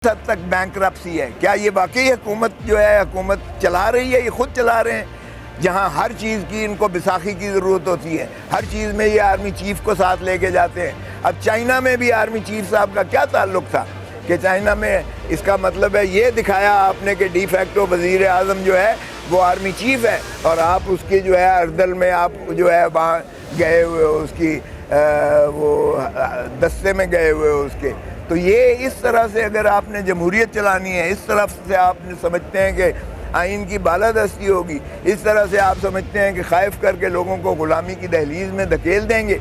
حد تک بینکرپسی ہے. کیا یہ واقعی حکومت جو ہے حکومت چلا رہی ہے؟ یہ خود چلا رہے ہیں. جہاں ہر چیز کی ان کو بیساکھی کی ضرورت ہوتی ہے، ہر چیز میں یہ آرمی چیف کو ساتھ لے کے جاتے ہیں. اب چائنا میں بھی آرمی چیف صاحب کا کیا تعلق تھا کہ چائنا میں اس کا مطلب ہے یہ دکھایا آپ نے کہ ڈی فیکٹو وزیر اعظم جو ہے وہ آرمی چیف ہے، اور آپ اس کی جو ہے اردل میں آپ جو ہے وہاں گئے ہوئے ہو، اس کی وہ دستے میں گئے ہوئے ہو اس کے. تو یہ اس طرح سے اگر آپ نے جمہوریت چلانی ہے، اس طرف سے آپ نے سمجھتے ہیں کہ آئین کی بالادستی ہوگی، اس طرح سے آپ سمجھتے ہیں کہ خائف کر کے لوگوں کو غلامی کی دہلیز میں دھکیل دیں گے،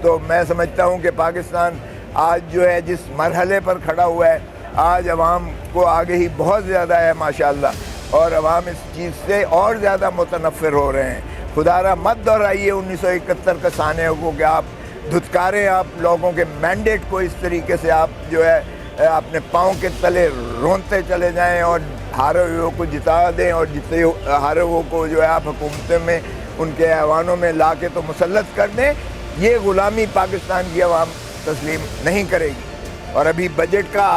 تو میں سمجھتا ہوں کہ پاکستان آج جو ہے جس مرحلے پر کھڑا ہوا ہے، آج عوام کو آگے ہی بہت زیادہ ہے ماشاءاللہ، اور عوام اس چیز سے اور زیادہ متنفر ہو رہے ہیں. خدا را مت دہرائیے 1971 کا سانحے کو کہ آپ دھتکاریں آپ لوگوں کے مینڈیٹ کو، اس طریقے سے آپ جو ہے اپنے پاؤں کے تلے رونتے چلے جائیں اور ہارے ہوئے کو جتا دیں، اور جتنے ہارے ہوئے کو جو ہے آپ حکومتوں میں ان کے ایوانوں میں لا کے تو مسلط کر دیں. یہ غلامی پاکستان کی عوام تسلیم نہیں کرے گی. اور ابھی بجٹ کا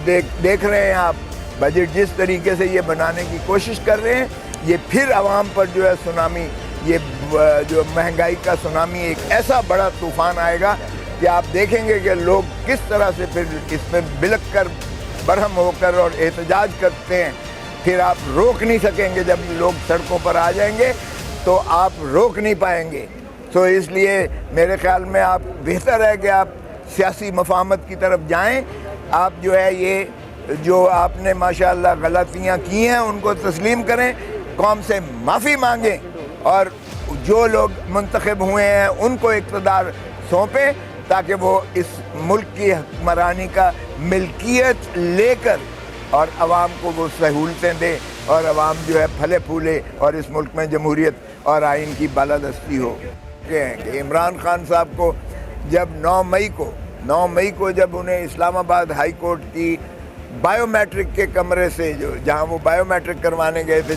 دیکھ رہے ہیں آپ، بجٹ جس طریقے سے یہ بنانے کی کوشش کر رہے ہیں، یہ پھر عوام پر جو ہے سونامی، یہ جو مہنگائی کا سونامی ایک ایسا بڑا طوفان آئے گا کہ آپ دیکھیں گے کہ لوگ کس طرح سے پھر اس میں بلک کر برہم ہو کر اور احتجاج کرتے ہیں. پھر آپ روک نہیں سکیں گے. جب لوگ سڑکوں پر آ جائیں گے تو آپ روک نہیں پائیں گے. تو اس لیے میرے خیال میں آپ بہتر ہے کہ آپ سیاسی مفاہمت کی طرف جائیں. آپ جو ہے یہ جو آپ نے ماشاءاللہ غلطیاں کی ہیں ان کو تسلیم کریں، قوم سے معافی مانگیں، اور جو لوگ منتخب ہوئے ہیں ان کو اقتدار سونپیں تاکہ وہ اس ملک کی حکمرانی کا ملکیت لے کر اور عوام کو وہ سہولتیں دے، اور عوام جو ہے پھلے پھولے اور اس ملک میں جمہوریت اور آئین کی بالادستی ہو. کہ عمران خان صاحب کو جب 9 مئی کو جب انہیں اسلام آباد ہائی کورٹ کی بائیو میٹرک کے کمرے سے جہاں وہ بائیو میٹرک کروانے گئے تھے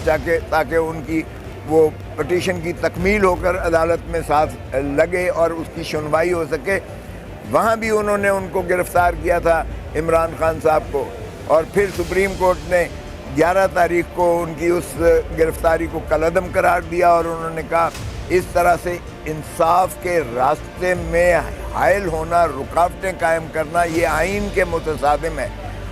تاکہ ان کی وہ پٹیشن کی تکمیل ہو کر عدالت میں ساتھ لگے اور اس کی سنوائی ہو سکے، وہاں بھی انہوں نے ان کو گرفتار کیا تھا عمران خان صاحب کو. اور پھر سپریم کورٹ نے 11 تاریخ کو ان کی اس گرفتاری کو کالعدم قرار دیا، اور انہوں نے کہا اس طرح سے انصاف کے راستے میں حائل ہونا، رکاوٹیں قائم کرنا، یہ آئین کے متصادم ہے.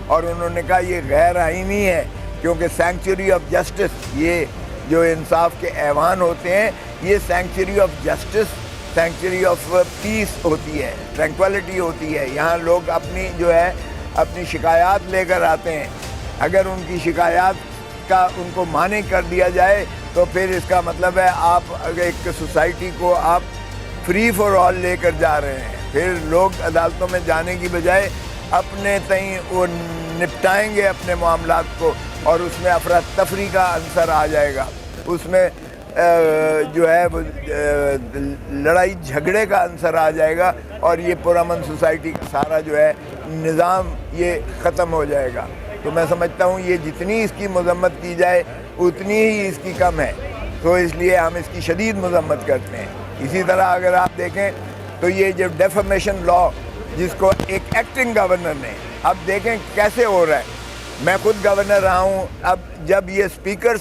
اور انہوں نے کہا یہ غیر آئینی ہے، کیونکہ سینکچوری آف جسٹس، یہ جو انصاف کے ایوان ہوتے ہیں، یہ sanctuary of justice, sanctuary of peace ہوتی ہے، ٹرینکویلٹی ہوتی ہے. یہاں لوگ اپنی شکایات لے کر آتے ہیں. اگر ان کی شکایات کا ان کو مانع کر دیا جائے تو پھر اس کا مطلب ہے آپ ایک سوسائٹی کو آپ فری فار آل لے کر جا رہے ہیں. پھر لوگ عدالتوں میں جانے کی بجائے اپنے تئیں وہ نپٹائیں گے اپنے معاملات کو، اور اس میں افراتفری کا عنصر آ جائے گا، اس میں جو ہے وہ لڑائی جھگڑے کا عنصر آ جائے گا، اور یہ پرامن سوسائٹی کا سارا جو ہے نظام یہ ختم ہو جائے گا. تو میں سمجھتا ہوں یہ جتنی اس کی مذمت کی جائے اتنی ہی اس کی کم ہے. تو اس لیے ہم اس کی شدید مذمت کرتے ہیں. اسی طرح اگر آپ دیکھیں تو یہ جو ڈیفیمیشن لا جس کو ایک ایکٹنگ گورنر نے، اب دیکھیں کیسے ہو رہا ہے. میں خود گورنر رہا ہوں. اب جب یہ اسپیکر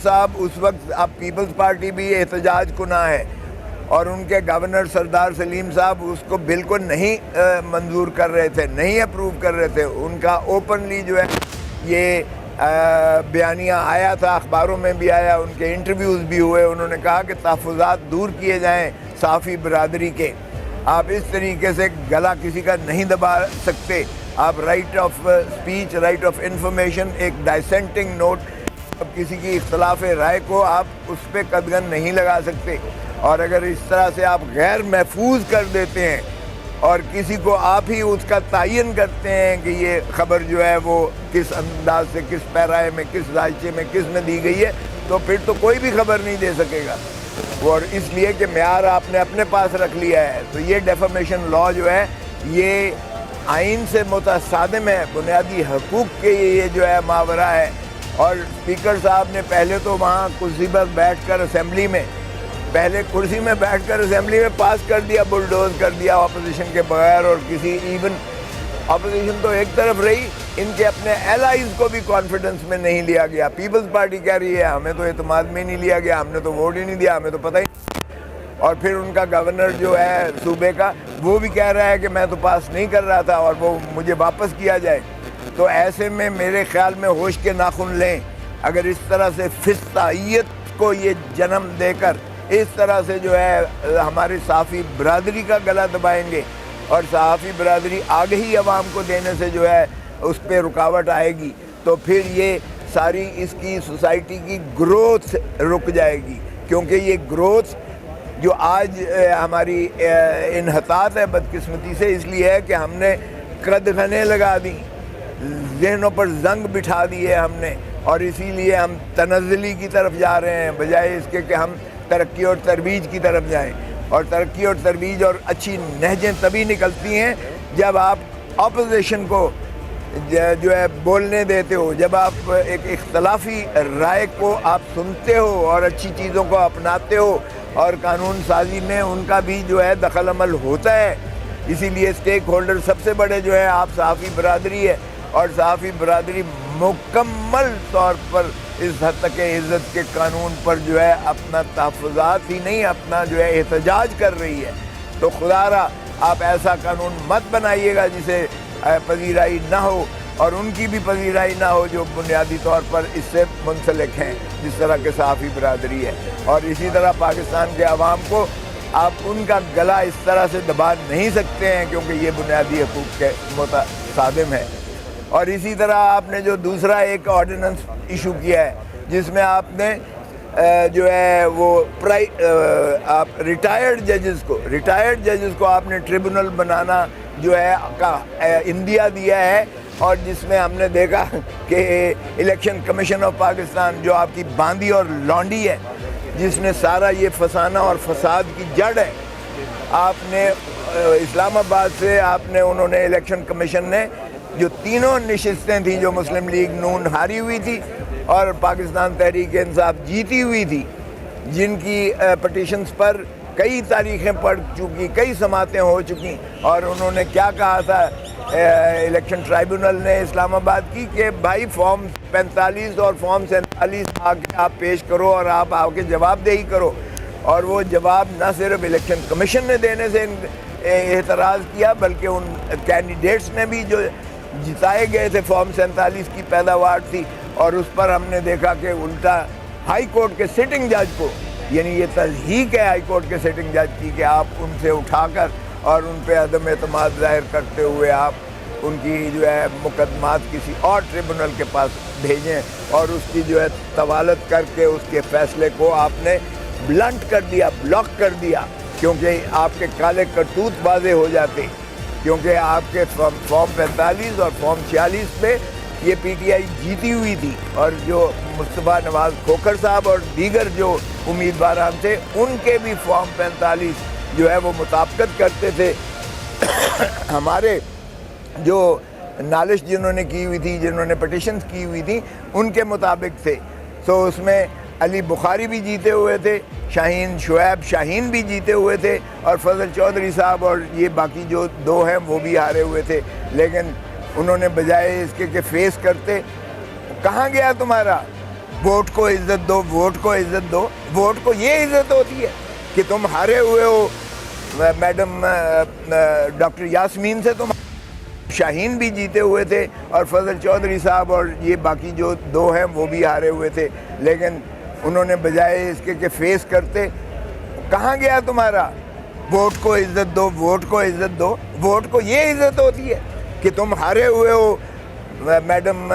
صاحب اس وقت اب پیپلز پارٹی بھی احتجاج کناں ہے، اور ان کے گورنر سردار سلیم صاحب اس کو بالکل نہیں منظور کر رہے تھے، نہیں اپروو کر رہے تھے. ان کا اوپنلی جو ہے یہ بیانیہ آیا تھا، اخباروں میں بھی آیا، ان کے انٹرویوز بھی ہوئے. انہوں نے کہا کہ تحفظات دور کیے جائیں صحافی برادری کے. آپ اس طریقے سے گلا کسی کا نہیں دبا سکتے. آپ right of speech, right of information, ایک ڈائسینٹنگ نوٹ، اب کسی کی اختلاف رائے کو آپ اس پہ قدغن نہیں لگا سکتے. اور اگر اس طرح سے آپ غیر محفوظ کر دیتے ہیں اور کسی کو آپ ہی اس کا تعین کرتے ہیں کہ یہ خبر جو ہے وہ کس انداز سے، کس پیرائے میں، کس دائچے میں، کس میں دی گئی ہے، تو پھر تو کوئی بھی خبر نہیں دے سکے گا. اور اس لیے کہ معیار آپ نے اپنے پاس رکھ لیا ہے. تو یہ ڈیفیمیشن لا جو ہے یہ آئین سے متصادم ہے، بنیادی حقوق کے یہ جو ہے ماورا ہے. اور اسپیکر صاحب نے پہلے تو وہاں کرسی پر بیٹھ کر اسمبلی میں پاس کر دیا، بلڈوز کر دیا اپوزیشن کے بغیر، اور کسی ایون اپوزیشن تو ایک طرف رہی، ان کے اپنے الائز کو بھی کانفیڈنس میں نہیں لیا گیا. پیپلز پارٹی کہہ رہی ہے ہمیں تو اعتماد میں نہیں لیا گیا، ہم نے تو ووٹ ہی نہیں دیا، ہمیں تو پتہ ہی. اور پھر ان کا گورنر جو ہے صوبے کا وہ بھی کہہ رہا ہے کہ میں تو پاس نہیں کر رہا تھا اور وہ مجھے واپس کیا جائے. تو ایسے میں میرے خیال میں ہوش کے ناخن لیں. اگر اس طرح سے فسطائیت کو یہ جنم دے کر اس طرح سے جو ہے ہماری صحافی برادری کا گلا دبائیں گے اور صحافی برادری آگہی عوام کو دینے سے جو ہے اس پہ رکاوٹ آئے گی، تو پھر یہ ساری اس کی سوسائٹی کی گروتھ رک جائے گی. کیونکہ یہ گروتھ جو آج ہماری انحطاط ہے بدقسمتی سے اس لیے ہے کہ ہم نے قدغنیں لگا دی، ذہنوں پر زنگ بٹھا دیے ہم نے، اور اسی لیے ہم تنزلی کی طرف جا رہے ہیں بجائے اس کے کہ ہم ترقی اور ترویج کی طرف جائیں. اور ترقی اور ترویج اور اچھی نہجیں تبھی نکلتی ہیں جب آپ اپوزیشن کو جو ہے بولنے دیتے ہو، جب آپ ایک اختلافی رائے کو آپ سنتے ہو اور اچھی چیزوں کو اپناتے ہو، اور قانون سازی میں ان کا بھی جو ہے دخل عمل ہوتا ہے. اسی لیے اسٹیک ہولڈر سب سے بڑے جو ہے آپ صحافی برادری ہے، اور صحافی برادری مکمل طور پر اس حد تک عزت کے قانون پر جو ہے اپنا تحفظات ہی نہیں اپنا جو ہے احتجاج کر رہی ہے. تو خدا را آپ ایسا قانون مت بنائیے گا جسے پذیرائی نہ ہو، اور ان کی بھی پذیرائی نہ ہو جو بنیادی طور پر اس سے منسلک ہیں جس طرح کے صحافی برادری ہے. اور اسی طرح پاکستان کے عوام کو آپ ان کا گلا اس طرح سے دبا نہیں سکتے ہیں کیونکہ یہ بنیادی حقوق کے متصادم ہے. اور اسی طرح آپ نے جو دوسرا ایک آرڈیننس ایشو کیا ہے جس میں آپ نے جو ہے وہ آپ ریٹائرڈ ججز کو آپ نے ٹریبونل بنانا جو ہے انڈیا دیا ہے، اور جس میں ہم نے دیکھا کہ الیکشن کمیشن آف پاکستان جو آپ کی باندی اور لانڈی ہے، جس نے سارا یہ فسانہ اور فساد کی جڑ ہے، آپ نے اسلام آباد سے انہوں نے الیکشن کمیشن نے جو تینوں نشستیں تھیں جو مسلم لیگ نون ہاری ہوئی تھی اور پاکستان تحریک انصاف جیتی ہوئی تھی، جن کی پٹیشنز پر کئی تاریخیں پڑ چکی، کئی سماعتیں ہو چکی، اور انہوں نے کیا کہا تھا الیکشن ٹرائیبونل نے اسلام آباد کی کہ بھائی فارم 45 اور فارم 47 آ کے آپ پیش کرو اور آپ آ کے جواب دہی کرو. اور وہ جواب نہ صرف الیکشن کمیشن نے دینے سے اعتراض کیا بلکہ ان کینڈیڈیٹس نے بھی جو جتائے گئے تھے فارم 47 کی پیداوار تھی، اور اس پر ہم نے دیکھا کہ الٹا ہائی کورٹ کے سٹنگ جج کو، یعنی یہ تضحیق ہے ہائی کورٹ کے سٹنگ جج کی کہ آپ ان سے اٹھا کر اور ان پہ عدم اعتماد ظاہر کرتے ہوئے آپ ان کی جو ہے مقدمات کسی اور ٹریبونل کے پاس بھیجیں، اور اس کی جو ہے طوالت کر کے اس کے فیصلے کو آپ نے بلنٹ کر دیا، بلاک کر دیا، کیونکہ آپ کے کالے کرتوت واضح ہو جاتے. کیونکہ آپ کے فارم 45 اور فارم 46 پہ یہ پی ٹی آئی جیتی ہوئی تھی، اور جو مصطفیٰ نواز کھوکھر صاحب اور دیگر جو امیدواران تھے ان کے بھی فارم 45 جو ہے وہ مطابقت کرتے تھے ہمارے جو نالش جنہوں نے کی ہوئی تھی، جنہوں نے پٹیشنز کی ہوئی تھی ان کے مطابق تھے. تو اس میں علی بخاری بھی جیتے ہوئے تھے، شعیب شاہین بھی جیتے ہوئے تھے، اور فضل چودھری صاحب اور یہ باقی جو دو ہیں وہ بھی ہارے ہوئے تھے. لیکن انہوں نے بجائے اس کے کہ فیس کرتے، کہاں گیا تمہارا ووٹ کو عزت دو، ووٹ کو عزت دو. ووٹ کو یہ عزت ہوتی ہے کہ تم ہارے ہوئے ہو. میڈم ڈاکٹر یاسمین سے تم شاہین بھی جیتے ہوئے تھے، اور فضل چودھری صاحب اور یہ باقی جو دو ہیں وہ بھی ہارے ہوئے تھے. لیکن انہوں نے بجائے اس کے کہ فیس کرتے، کہاں گیا تمہارا ووٹ کو عزت دو، ووٹ کو عزت دو. ووٹ کو یہ عزت ہوتی ہے کہ تم ہارے ہوئے ہو. میڈم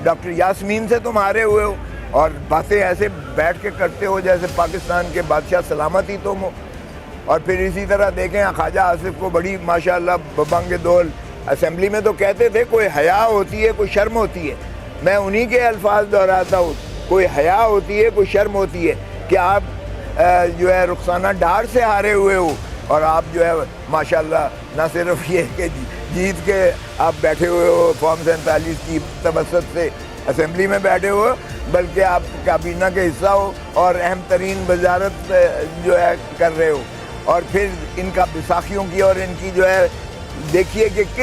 ڈاکٹر یاسمین سے تم ہارے ہوئے ہو، اور باتیں ایسے بیٹھ کے کرتے ہو جیسے پاکستان کے بادشاہ سلامت ہی تم ہو. اور پھر اسی طرح دیکھیں خواجہ آصف کو بڑی ماشاءاللہ ببنگ دول اسمبلی میں تو کہتے تھے کوئی حیا ہوتی ہے، کوئی شرم ہوتی ہے. میں انہی کے الفاظ دہراتا ہوں، کوئی حیا ہوتی ہے، کوئی شرم ہوتی ہے کہ آپ جو ہے رخسانہ ڈار سے ہارے ہوئے ہو، اور آپ جو ہے ماشاءاللہ نہ صرف یہ کہ جیت کے آپ بیٹھے ہوئے ہو فارم 47 کی توسط سے اسمبلی میں بیٹھے ہو، بلکہ آپ کابینہ کے حصہ ہو اور اہم ترین وزارت جو ہے کر رہے ہو. اور پھر ان کا بیساکھیوں کی اور ان کی جو ہے دیکھیے کہ کس